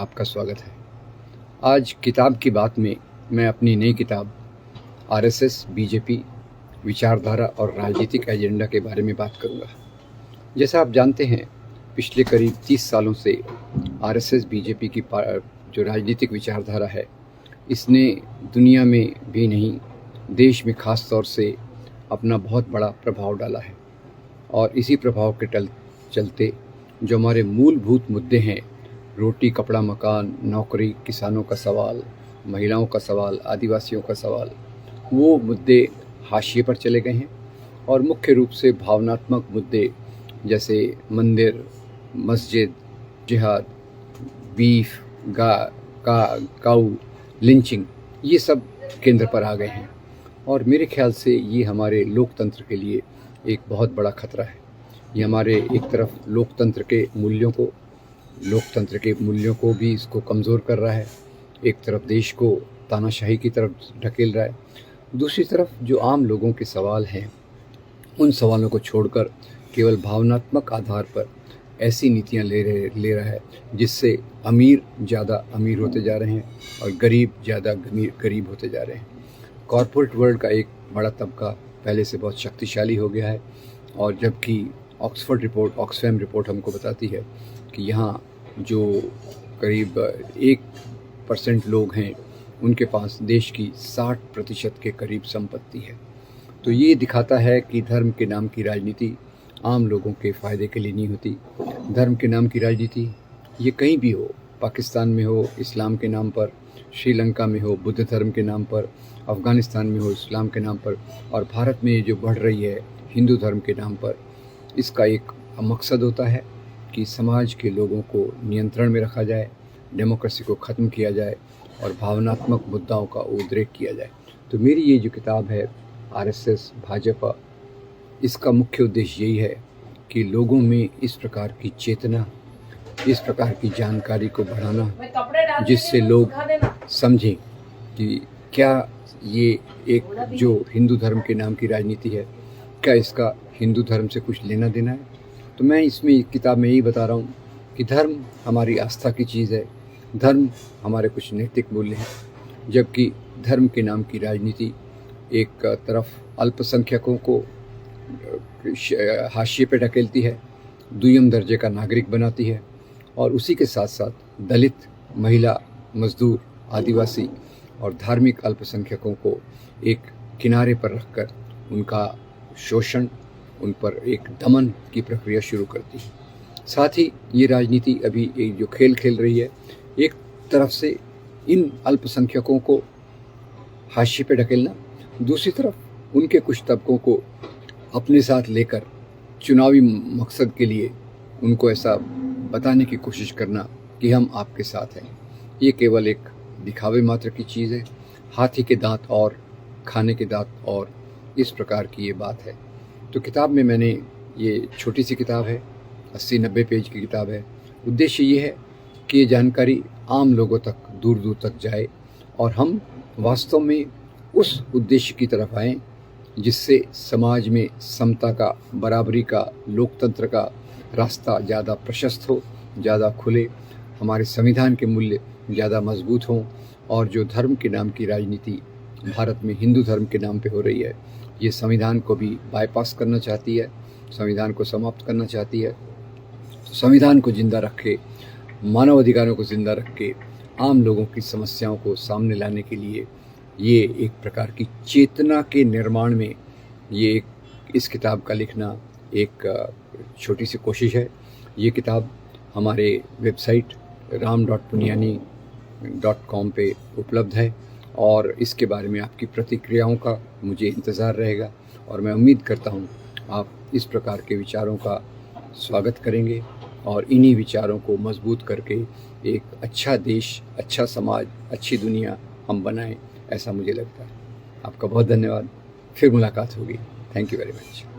आपका स्वागत है। आज किताब की बात में मैं अपनी नई किताब आरएसएस बीजेपी विचारधारा और राजनीतिक एजेंडा के बारे में बात करूंगा। जैसा आप जानते हैं, पिछले करीब 30 सालों से आरएसएस बीजेपी की जो राजनीतिक विचारधारा है, इसने दुनिया में भी नहीं, देश में खास तौर से अपना बहुत बड़ा प्रभाव डाला है। और इसी प्रभाव के चलते जो हमारे मूलभूत मुद्दे हैं, रोटी कपड़ा मकान, नौकरी, किसानों का सवाल, महिलाओं का सवाल, आदिवासियों का सवाल, वो मुद्दे हाशिए पर चले गए हैं। और मुख्य रूप से भावनात्मक मुद्दे जैसे मंदिर, मस्जिद, जिहाद, बीफ, काऊ, लिंचिंग, ये सब केंद्र पर आ गए हैं। और मेरे ख्याल से ये हमारे लोकतंत्र के लिए एक बहुत बड़ा खतरा है। ये हमारे एक तरफ लोकतंत्र के मूल्यों को भी इसको कमज़ोर कर रहा है, एक तरफ देश को तानाशाही की तरफ ढकेल रहा है, दूसरी तरफ जो आम लोगों के सवाल हैं, उन सवालों को छोड़कर केवल भावनात्मक आधार पर ऐसी नीतियां ले रहा है जिससे अमीर ज़्यादा अमीर होते जा रहे हैं और गरीब ज़्यादा गरीब होते जा रहे हैं। कॉरपोरेट वर्ल्ड का एक बड़ा तबका पहले से बहुत शक्तिशाली हो गया है, और जबकि ऑक्सफैम रिपोर्ट हमको बताती है कि यहाँ जो करीब 1% लोग हैं, उनके पास देश की 60% के करीब संपत्ति है। तो ये दिखाता है कि धर्म के नाम की राजनीति आम लोगों के फ़ायदे के लिए नहीं होती। धर्म के नाम की राजनीति ये कहीं भी हो, पाकिस्तान में हो इस्लाम के नाम पर, श्रीलंका में हो बुद्ध धर्म के नाम पर, अफ़गानिस्तान में हो इस्लाम के नाम पर, और भारत में जो बढ़ रही है हिंदू धर्म के नाम पर, इसका एक मकसद होता है कि समाज के लोगों को नियंत्रण में रखा जाए, डेमोक्रेसी को ख़त्म किया जाए और भावनात्मक मुद्दाओं का उद्रेक किया जाए। तो मेरी ये जो किताब है आरएसएस भाजपा, इसका मुख्य उद्देश्य यही है कि लोगों में इस प्रकार की चेतना, इस प्रकार की जानकारी को बढ़ाना, जिससे लोग समझें कि क्या ये एक जो हिंदू धर्म के नाम की राजनीति है, क्या इसका हिंदू धर्म से कुछ लेना देना है। तो मैं इसमें किताब में यही बता रहा हूँ कि धर्म हमारी आस्था की चीज़ है, धर्म हमारे कुछ नैतिक मूल्य हैं, जबकि धर्म के नाम की राजनीति एक तरफ अल्पसंख्यकों को हाशिए पे ढकेलती है, दुय्यम दर्जे का नागरिक बनाती है, और उसी के साथ साथ दलित, महिला, मजदूर, आदिवासी और धार्मिक अल्पसंख्यकों को एक किनारे पर रखकर उनका शोषण, उन पर एक दमन की प्रक्रिया शुरू करती है। साथ ही ये राजनीति अभी एक जो खेल रही है, एक तरफ से इन अल्पसंख्यकों को हाशिए पे ढकेलना, दूसरी तरफ उनके कुछ तबकों को अपने साथ लेकर चुनावी मकसद के लिए उनको ऐसा बताने की कोशिश करना कि हम आपके साथ हैं। ये केवल एक दिखावे मात्र की चीज़ है। हाथी के दांत और खाने के दांत और, इस प्रकार की ये बात है। तो किताब में मैंने, ये छोटी सी किताब है, 80-90 पेज की किताब है। उद्देश्य ये है कि ये जानकारी आम लोगों तक दूर दूर तक जाए और हम वास्तव में उस उद्देश्य की तरफ आएँ जिससे समाज में समता का, बराबरी का, लोकतंत्र का रास्ता ज़्यादा प्रशस्त हो, ज़्यादा खुले, हमारे संविधान के मूल्य ज़्यादा मजबूत हों, और जो धर्म के नाम की राजनीति भारत में हिंदू धर्म के नाम पे हो रही है, ये संविधान को भी बाईपास करना चाहती है, संविधान को समाप्त करना चाहती है। तो संविधान को जिंदा रखे, मानव अधिकारों को जिंदा रख के आम लोगों की समस्याओं को सामने लाने के लिए ये एक प्रकार की चेतना के निर्माण में ये इस किताब का लिखना एक छोटी सी कोशिश है। ये किताब हमारे वेबसाइट ram.punyani.com पे उपलब्ध है, और इसके बारे में आपकी प्रतिक्रियाओं का मुझे इंतज़ार रहेगा, और मैं उम्मीद करता हूँ आप इस प्रकार के विचारों का स्वागत करेंगे और इन्हीं विचारों को मजबूत करके एक अच्छा देश, अच्छा समाज, अच्छी दुनिया हम बनाएं, ऐसा मुझे लगता है। आपका बहुत धन्यवाद। फिर मुलाकात होगी। Thank you very much.